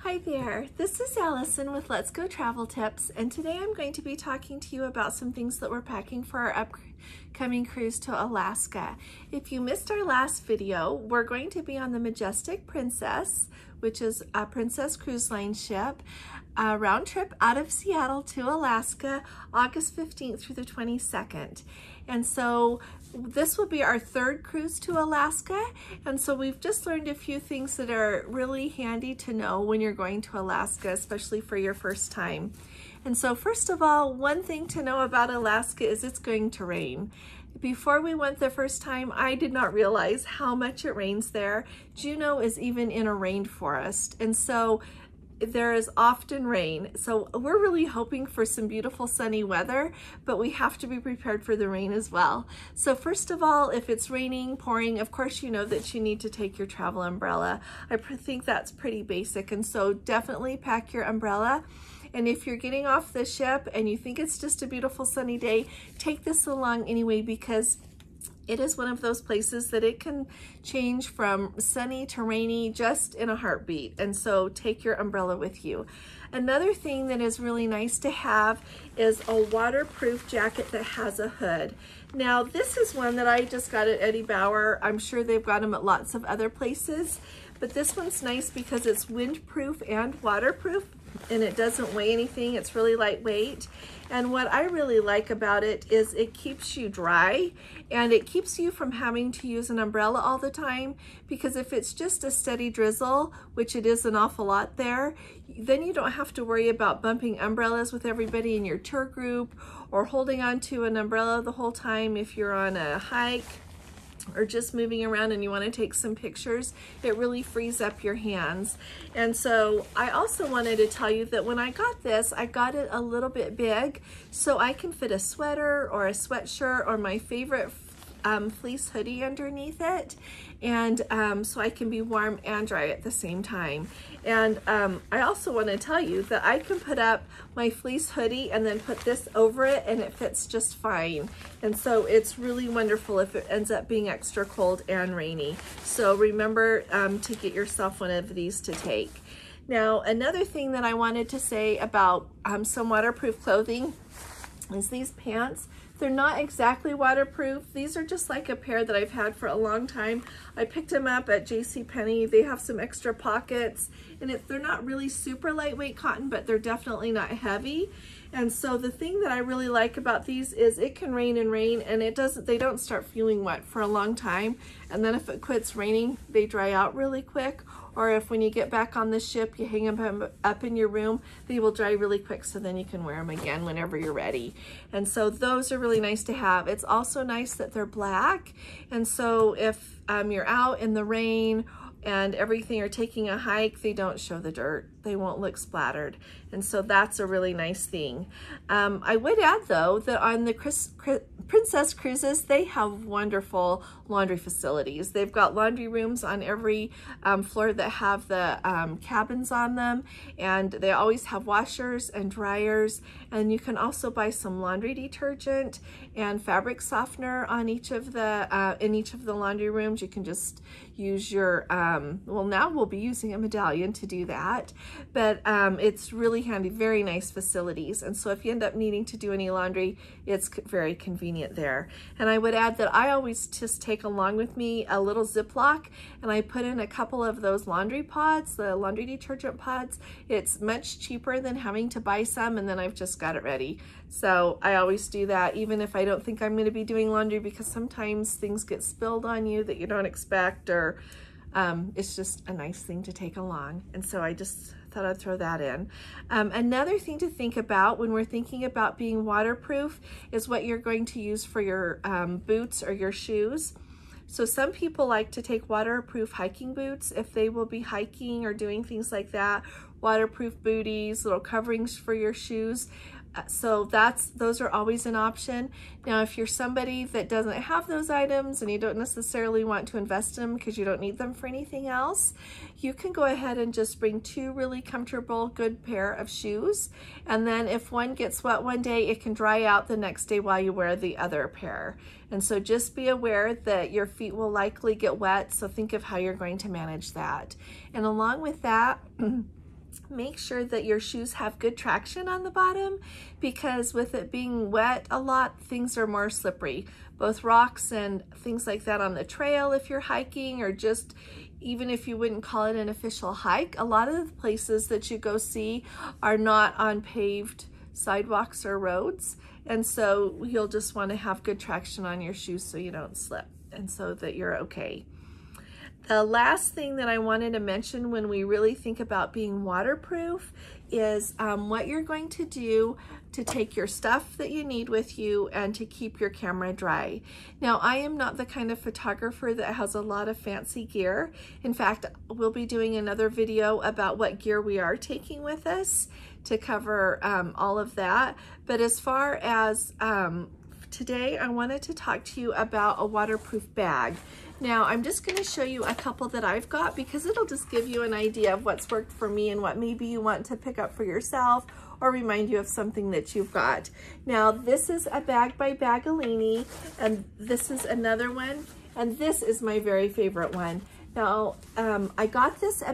Hi there, this is Allison with Let's Go Travel Tips, and today I'm going to be talking to you about some things that we're packing for our upcoming cruise to Alaska. If you missed our last video, we're going to be on the Majestic Princess, which is a Princess Cruise Line ship, a round trip out of Seattle to Alaska, August 15th through the 22nd. And so this will be our third cruise to Alaska, and so we've just learned a few things that are really handy to know when you're going to Alaska, especially for your first time. And so first of all, one thing to know about Alaska is it's going to rain. Before we went the first time, I did not realize how much it rains there. Juneau is even in a rainforest, and so there is often rain. So we're really hoping for some beautiful sunny weather, but we have to be prepared for the rain as well. So first of all, if it's raining, pouring, of course you know that you need to take your travel umbrella. I think that's pretty basic, and so definitely pack your umbrella. And if you're getting off the ship and you think it's just a beautiful sunny day, take this along anyway, because it is one of those places that it can change from sunny to rainy just in a heartbeat. And so take your umbrella with you. Another thing that is really nice to have is a waterproof jacket that has a hood. Now, this is one that I just got at Bauer. I'm sure they've got them at lots of other places, but this one's nice because it's windproof and waterproof, and it doesn't weigh anything. It's really lightweight. And what I really like about it is it keeps you dry, and it keeps you from having to use an umbrella all the time, because if it's just a steady drizzle, which it is an awful lot there, then you don't have to worry about bumping umbrellas with everybody in your tour group or holding on to an umbrella the whole time if you're on a hike or just moving around and you want to take some pictures. It really frees up your hands. And so I also wanted to tell you that when I got this, I got it a little bit big so I can fit a sweater or a sweatshirt or my favorite fleece hoodie underneath it, and so I can be warm and dry at the same time. And I also want to tell you that I can put up my fleece hoodie and then put this over it, and it fits just fine. And so it's really wonderful if it ends up being extra cold and rainy. So remember to get yourself one of these to take. Now, another thing that I wanted to say about some waterproof clothing is these pants. They're not exactly waterproof. These are just like a pair that I've had for a long time. I picked them up at JCPenney. They have some extra pockets, and they're not really super lightweight cotton, but they're definitely not heavy. And so the thing that I really like about these is it can rain and rain, and they don't start feeling wet for a long time. And then if it quits raining, they dry out really quick. Or if when you get back on the ship, you hang them up in your room, they will dry really quick, so then you can wear them again whenever you're ready. And so those are really nice to have. It's also nice that they're black. And so if you're out in the rain and everything, you're taking a hike, they don't show the dirt. They won't look splattered. And so that's a really nice thing. I would add though that on the Princess cruises, they have wonderful laundry facilities. They've got laundry rooms on every floor that have the cabins on them, and they always have washers and dryers, and you can also buy some laundry detergent and fabric softener on each of the in each of the laundry rooms. You can just use your well, now we'll be using a medallion to do that, but it's really handy, very nice facilities. And so if you end up needing to do any laundry, it's very convenient there. And I would add that I always just take along with me a little Ziploc, and I put in a couple of those laundry pods, the laundry detergent pods. It's much cheaper than having to buy some, and then I've just got it ready. So I always do that, even if I don't think I'm going to be doing laundry, because sometimes things get spilled on you that you don't expect, or it's just a nice thing to take along. And so I just thought I'd throw that in. Another thing to think about when we're thinking about being waterproof is what you're going to use for your boots or your shoes. So some people like to take waterproof hiking boots if they will be hiking or doing things like that. Waterproof booties, little coverings for your shoes. So those are always an option. Now, if you're somebody that doesn't have those items and you don't necessarily want to invest in them because you don't need them for anything else, you can go ahead and just bring two really comfortable, good pair of shoes. And then if one gets wet one day, it can dry out the next day while you wear the other pair. And so just be aware that your feet will likely get wet, so think of how you're going to manage that. And along with that, make sure that your shoes have good traction on the bottom, because with it being wet a lot, things are more slippery. Both rocks and things like that on the trail if you're hiking, or just even if you wouldn't call it an official hike, a lot of the places that you go see are not on paved sidewalks or roads. And so you'll just want to have good traction on your shoes so you don't slip and so that you're okay. The last thing that I wanted to mention when we really think about being waterproof is what you're going to do to take your stuff that you need with you and to keep your camera dry. Now, I am not the kind of photographer that has a lot of fancy gear. In fact, we'll be doing another video about what gear we are taking with us to cover all of that. But as far as today, I wanted to talk to you about a waterproof bag. Now, I'm just going to show you a couple that I've got because it'll just give you an idea of what's worked for me and what maybe you want to pick up for yourself or remind you of something that you've got. Now, this is a bag by Baggolini, and this is another one, and this is my very favorite one. Now, I got this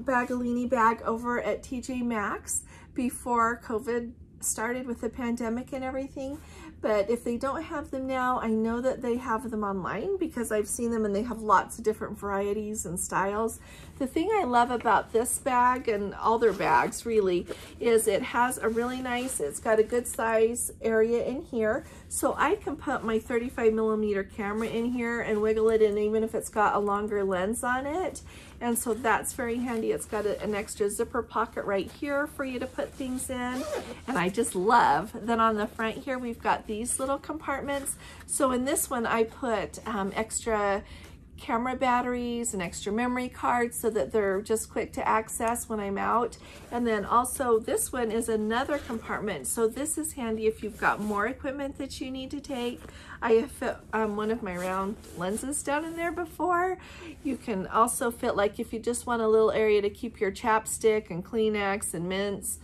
Baggolini bag over at TJ Maxx before COVID started with the pandemic and everything. But if they don't have them now, I know that they have them online because I've seen them and they have lots of different varieties and styles. The thing I love about this bag and all their bags really is it has a really nice, it's got a good size area in here. So I can put my 35mm camera in here and wiggle it in even if it's got a longer lens on it. And so that's very handy. It's got an extra zipper pocket right here for you to put things in. And I just love that on the front here, we've got these little compartments. So in this one, I put extra camera batteries and extra memory cards so that they're just quick to access when I'm out. And then also this one is another compartment. So this is handy if you've got more equipment that you need to take. I have fit one of my round lenses down in there before. You can also fit, like if you just want a little area to keep your chapstick and Kleenex and mints,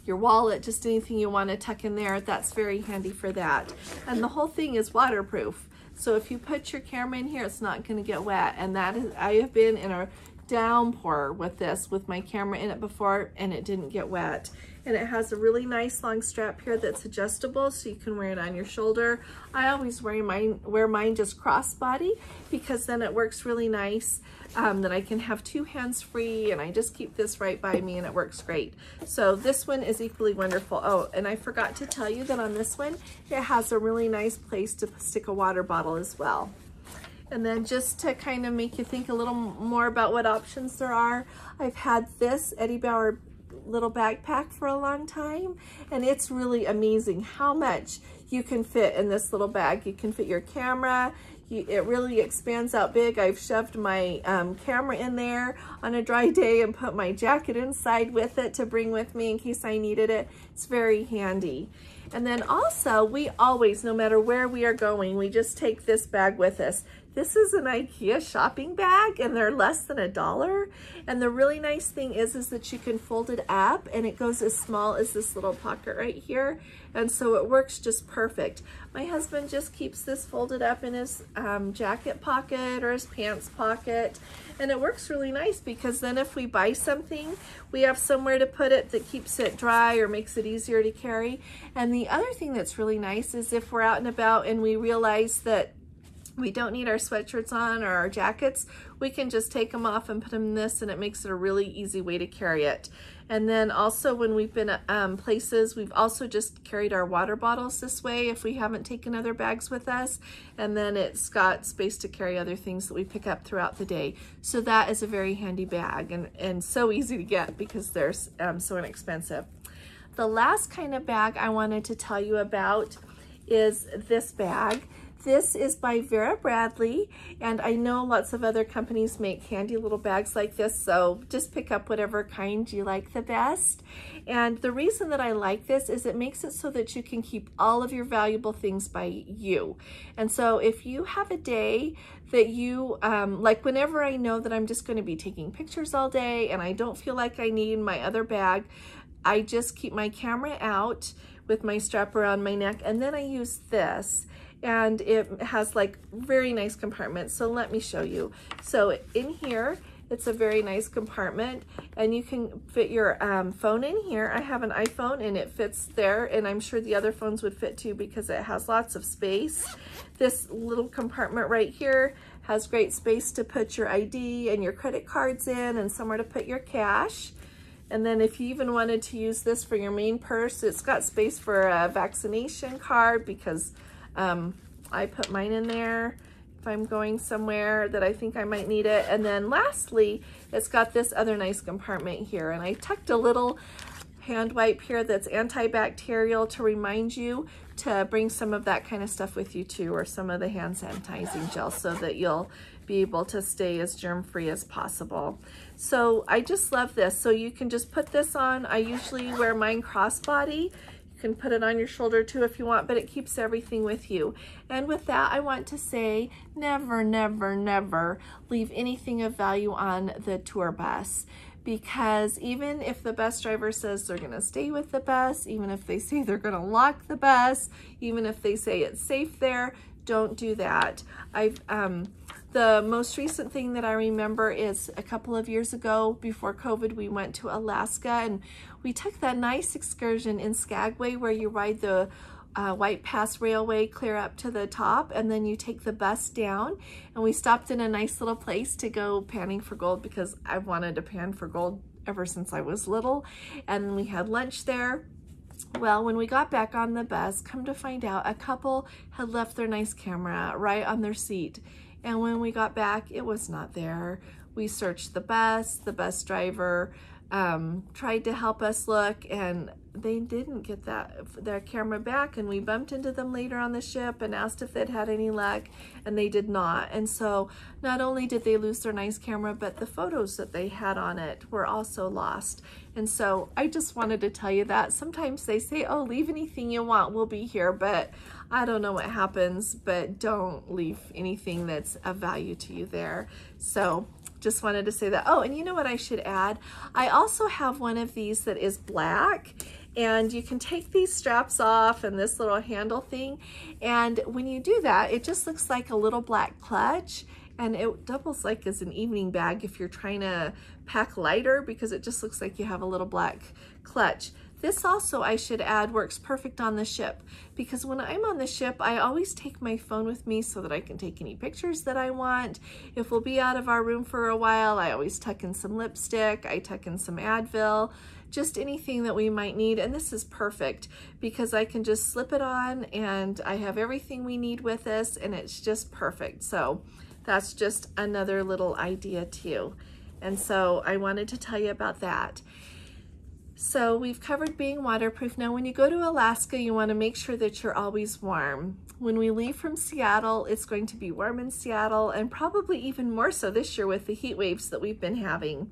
your wallet, just anything you want to tuck in there, that's very handy for that. And the whole thing is waterproof. So if you put your camera in here, it's not going to get wet. And that is, I have been in a downpour with this, with my camera in it before, and it didn't get wet. And it has a really nice long strap here that's adjustable, so you can wear it on your shoulder. I always wear mine just crossbody because then it works really nice, that I can have two hands free, and I just keep this right by me and it works great. So this one is equally wonderful. Oh, and I forgot to tell you that on this one, it has a really nice place to stick a water bottle as well. And then just to kind of make you think a little more about what options there are, I've had this Eddie Bauer little backpack for a long time, and it's really amazing how much you can fit in this little bag. You can fit your camera. It really expands out big. I've shoved my camera in there on a dry day and put my jacket inside with it to bring with me in case I needed it. It's very handy. And then also, we always, no matter where we are going, we just take this bag with us. This is an Ikea shopping bag, and they're less than $1. And the really nice thing is that you can fold it up, and it goes as small as this little pocket right here. And so it works just perfect. My husband just keeps this folded up in his jacket pocket or his pants pocket. And it works really nice because then if we buy something, we have somewhere to put it that keeps it dry or makes it easier to carry. And the other thing that's really nice is if we're out and about and we realize that we don't need our sweatshirts on or our jackets, we can just take them off and put them in this, and it makes it a really easy way to carry it. And then also when we've been at places, we've also just carried our water bottles this way if we haven't taken other bags with us. And then it's got space to carry other things that we pick up throughout the day. So that is a very handy bag, and so easy to get because they're so inexpensive. The last kind of bag I wanted to tell you about is this bag. This is by Vera Bradley, and I know lots of other companies make handy little bags like this, so just pick up whatever kind you like the best. And the reason that I like this is it makes it so that you can keep all of your valuable things by you. And so if you have a day that you, like whenever I know that I'm just going to be taking pictures all day and I don't feel like I need my other bag, I just keep my camera out with my strap around my neck, and then I use this. And it has like very nice compartments. So let me show you. So in here It's a very nice compartment, and you can fit your phone in here. I have an iPhone and it fits there, and I'm sure the other phones would fit too because it has lots of space. This little compartment right here has great space to put your ID and your credit cards in, and somewhere to put your cash. And then if you even wanted to use this for your main purse, it's got space for a vaccination card because I put mine in there if I'm going somewhere that I think I might need it. And then lastly, it's got this other nice compartment here, and I tucked a little hand wipe here that's antibacterial to remind you to bring some of that kind of stuff with you too, or some of the hand sanitizing gel, so that you'll be able to stay as germ-free as possible. So I just love this. So you can just put this on. I usually wear mine crossbody. You can put it on your shoulder too if you want, but it keeps everything with you. And with that, I want to say never, never, never leave anything of value on the tour bus. Because even if the bus driver says they're gonna stay with the bus, even if they say they're gonna lock the bus, even if they say it's safe there, don't do that. The most recent thing that I remember is a couple of years ago, before COVID, we went to Alaska and we took that nice excursion in Skagway where you ride the White Pass Railway clear up to the top, and then you take the bus down, and we stopped in a nice little place to go panning for gold because I've wanted to pan for gold ever since I was little. And we had lunch there. Well, when we got back on the bus, come to find out, a couple had left their nice camera right on their seat. And when we got back, it was not there. We searched the bus driver tried to help us look, and they didn't get their camera back, and we bumped into them later on the ship and asked if they'd had any luck, and they did not. And so not only did they lose their nice camera, but the photos that they had on it were also lost. And so I just wanted to tell you that. Sometimes they say, oh, leave anything you want, we'll be here, but I don't know what happens, but don't leave anything that's of value to you there. So just wanted to say that. Oh, and you know what I should add? I also have one of these that is black, and you can take these straps off and this little handle thing, and when you do that, it just looks like a little black clutch, and it doubles like as an evening bag if you're trying to pack lighter, because it just looks like you have a little black clutch. This also, I should add, works perfect on the ship, because when I'm on the ship, I always take my phone with me so that I can take any pictures that I want. If we'll be out of our room for a while, I always tuck in some lipstick, I tuck in some Advil, just anything that we might need. And this is perfect because I can just slip it on and I have everything we need with us, and it's just perfect. So that's just another little idea too. And so I wanted to tell you about that. So we've covered being waterproof. Now, when you go to Alaska, you want to make sure that you're always warm. When we leave from Seattle, it's going to be warm in Seattle, and probably even more so this year with the heat waves that we've been having.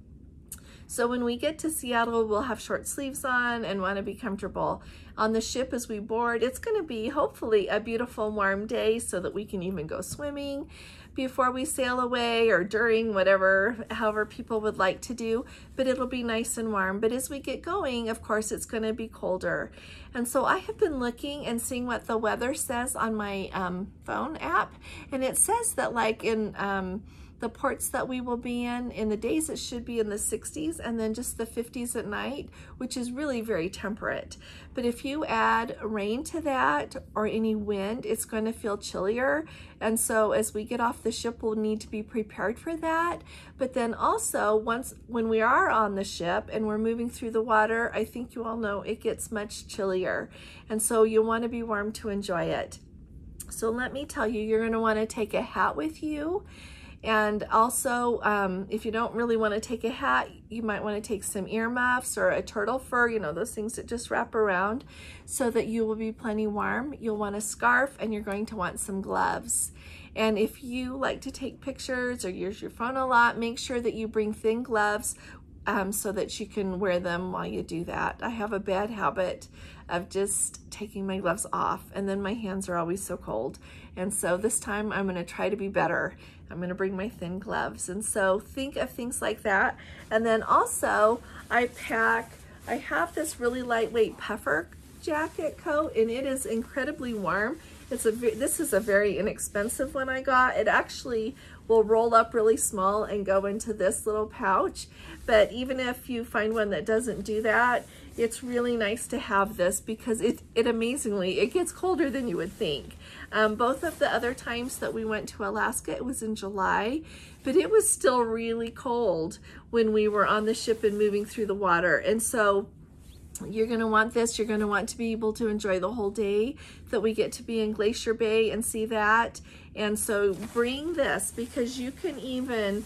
So when we get to Seattle, we'll have short sleeves on and want to be comfortable. On the ship as we board, it's going to be hopefully a beautiful warm day so that we can even go swimming before we sail away, or during, however people would like to do, but it'll be nice and warm. But as we get going, of course, it's going to be colder. And so I have been looking and seeing what the weather says on my phone app, and it says that like in the ports that we will be in the days it should be in the 60s, and then just the 50s at night, which is really very temperate. But if you add rain to that or any wind, it's going to feel chillier. And so as we get off the ship, we'll need to be prepared for that. But then also when we are on the ship and we're moving through the water, I think you all know it gets much chillier. And so you want to be warm to enjoy it. So let me tell you, you're going to want to take a hat with you. And also, if you don't really want to take a hat, you might want to take some earmuffs or a turtle fur, you know, those things that just wrap around so that you will be plenty warm. You'll want a scarf, and you're going to want some gloves. And if you like to take pictures or use your phone a lot, make sure that you bring thin gloves so that you can wear them while you do that. I have a bad habit of just taking my gloves off, and then my hands are always so cold. And so this time I'm going to try to be better. I'm going to bring my thin gloves. And so think of things like that. And then also I have this really lightweight puffer jacket coat, and it is incredibly warm. This is a very inexpensive one I got. It actually will roll up really small and go into this little pouch. But even if you find one that doesn't do that, it's really nice to have this because it amazingly, it gets colder than you would think. Both of the other times that we went to Alaska, it was in July, but it was still really cold when we were on the ship and moving through the water. And so you're going to want this. You're going to want to be able to enjoy the whole day that we get to be in Glacier Bay and see that. And so bring this because you can even,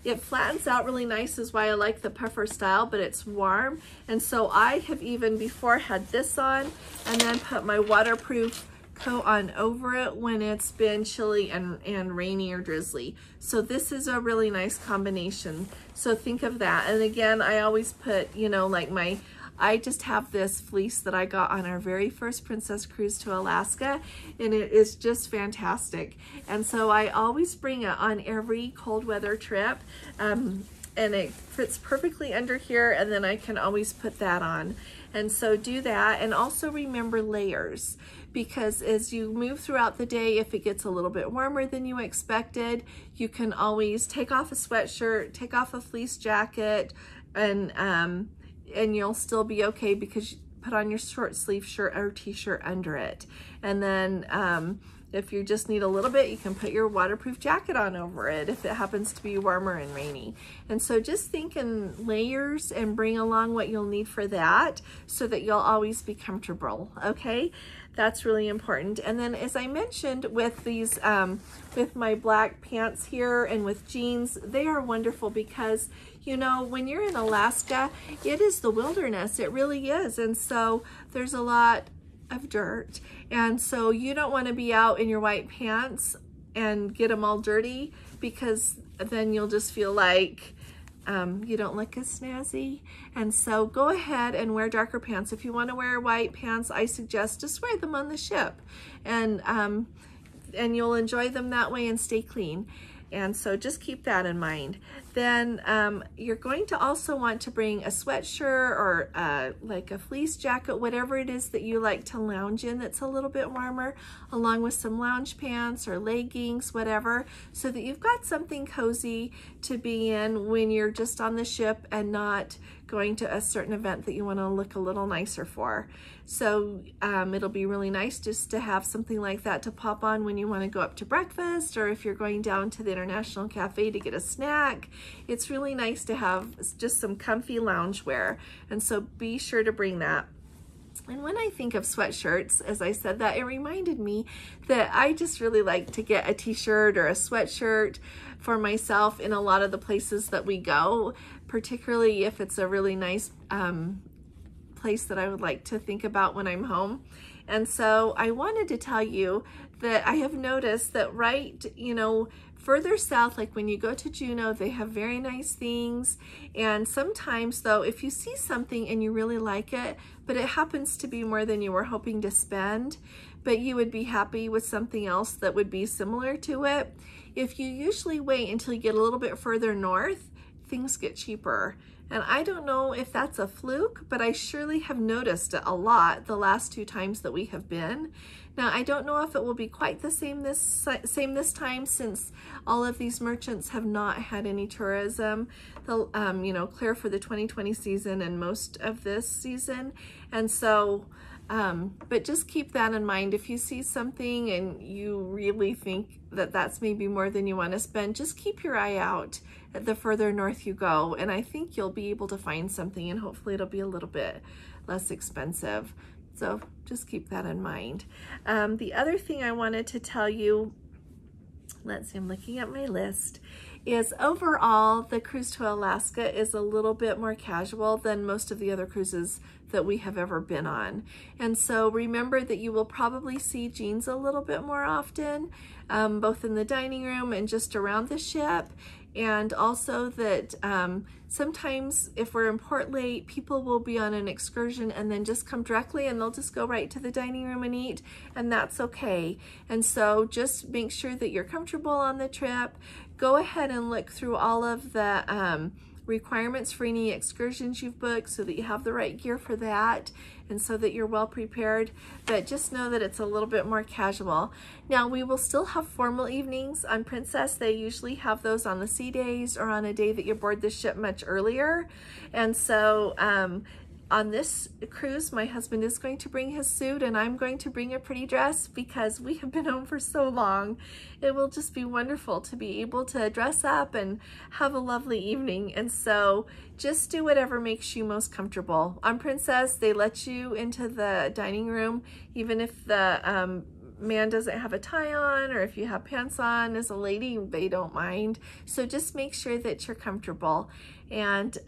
it flattens out really nice, is why I like the puffer style, but it's warm. And so I have even before had this on and then put my waterproof coat on over it when it's been chilly and rainy or drizzly. So this is a really nice combination. So think of that. And again, I always put, you know, like I just have this fleece that I got on our very first Princess Cruise to Alaska, and it is just fantastic. And so I always bring it on every cold weather trip, and it fits perfectly under here, and then I can always put that on. And so do that, and also remember layers, because as you move throughout the day, if it gets a little bit warmer than you expected, you can always take off a sweatshirt, take off a fleece jacket, and you'll still be okay because you put on your short sleeve shirt or t-shirt under it. And then if you just need a little bit, you can put your waterproof jacket on over it if it happens to be warmer and rainy. And so just think in layers and bring along what you'll need for that so that you'll always be comfortable, okay? That's really important. And then as I mentioned with these, with my black pants here and with jeans, they are wonderful because, you know, when you're in Alaska, it is the wilderness, it really is. And so there's a lot of dirt. And so you don't want to be out in your white pants and get them all dirty, because then you'll just feel like you don't look as snazzy. And so go ahead and wear darker pants. If you want to wear white pants, I suggest just wear them on the ship, and you'll enjoy them that way and stay clean. And so just keep that in mind. Then you're going to also want to bring a sweatshirt or like a fleece jacket, whatever it is that you like to lounge in that's a little bit warmer, along with some lounge pants or leggings, whatever, so that you've got something cozy to be in when you're just on the ship and not going to a certain event that you want to look a little nicer for. So it'll be really nice just to have something like that to pop on when you want to go up to breakfast, or if you're going down to the International Cafe to get a snack. It's really nice to have just some comfy loungewear, and so be sure to bring that. And when I think of sweatshirts, as I said that, it reminded me that I just really like to get a t-shirt or a sweatshirt for myself in a lot of the places that we go, particularly if it's a really nice place that I would like to think about when I'm home. And so I wanted to tell you that I have noticed that further south, like when you go to Juneau, they have very nice things. And sometimes though, if you see something and you really like it, but it happens to be more than you were hoping to spend, but you would be happy with something else that would be similar to it, if you usually wait until you get a little bit further north, things get cheaper. And I don't know if that's a fluke, but I surely have noticed it a lot the last 2 times that we have been. Now, I don't know if it will be quite the same this time, since all of these merchants have not had any tourism, clear for the 2020 season and most of this season. And so, but just keep that in mind. If you see something and you really think that that's maybe more than you want to spend, just keep your eye out the further north you go, and I think you'll be able to find something, and hopefully it'll be a little bit less expensive. So just keep that in mind. The other thing I wanted to tell you, let's see, I'm looking at my list, is overall the cruise to Alaska is a little bit more casual than most of the other cruises that we have ever been on. And so remember that you will probably see jeans a little bit more often, both in the dining room and just around the ship. And also that sometimes if we're in port late, people will be on an excursion and then just come directly and they'll just go right to the dining room and eat, and that's okay. And so just make sure that you're comfortable on the trip. Go ahead and look through all of the requirements for any excursions you've booked so that you have the right gear for that and so that you're well prepared, but just know that it's a little bit more casual. Now, we will still have formal evenings on Princess. They usually have those on the sea days or on a day that you board the ship much earlier. And so on this cruise, my husband is going to bring his suit and I'm going to bring a pretty dress because we have been home for so long. It will just be wonderful to be able to dress up and have a lovely evening. And so just do whatever makes you most comfortable. On Princess, they let you into the dining room even if the man doesn't have a tie on, or if you have pants on as a lady, they don't mind. So just make sure that you're comfortable. And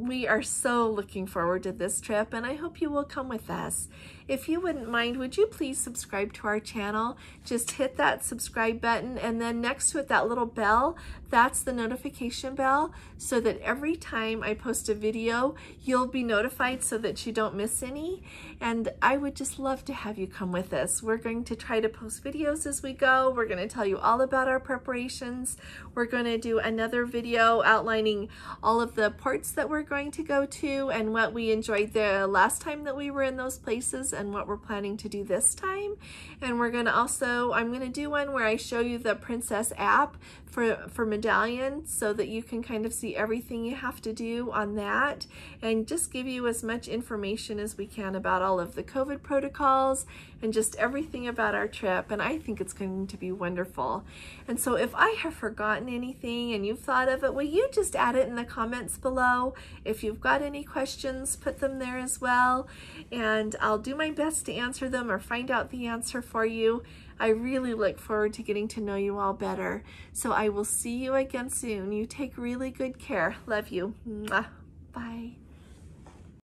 we are so looking forward to this trip, and I hope you will come with us. If you wouldn't mind, would you please subscribe to our channel? Just hit that subscribe button, and then next to it, that little bell, that's the notification bell, so that every time I post a video, you'll be notified so that you don't miss any. And I would just love to have you come with us. We're going to try to post videos as we go. We're going to tell you all about our preparations. We're going to do another video outlining all of the ports that we're going to go to and what we enjoyed the last time that we were in those places and what we're planning to do this time. And we're going to also, I'm going to do one where I show you the Princess app for Medallion so that you can kind of see everything you have to do on that and just give you as much information as we can about all of the COVID protocols and just everything about our trip. And I think it's going to be wonderful. And so if I have forgotten anything and you've thought of it, will you just add it in the comments below? If you've got any questions, put them there as well. And I'll do my best to answer them or find out the answer for you. I really look forward to getting to know you all better. So I will see you again soon. You take really good care. Love you. Mwah. Bye.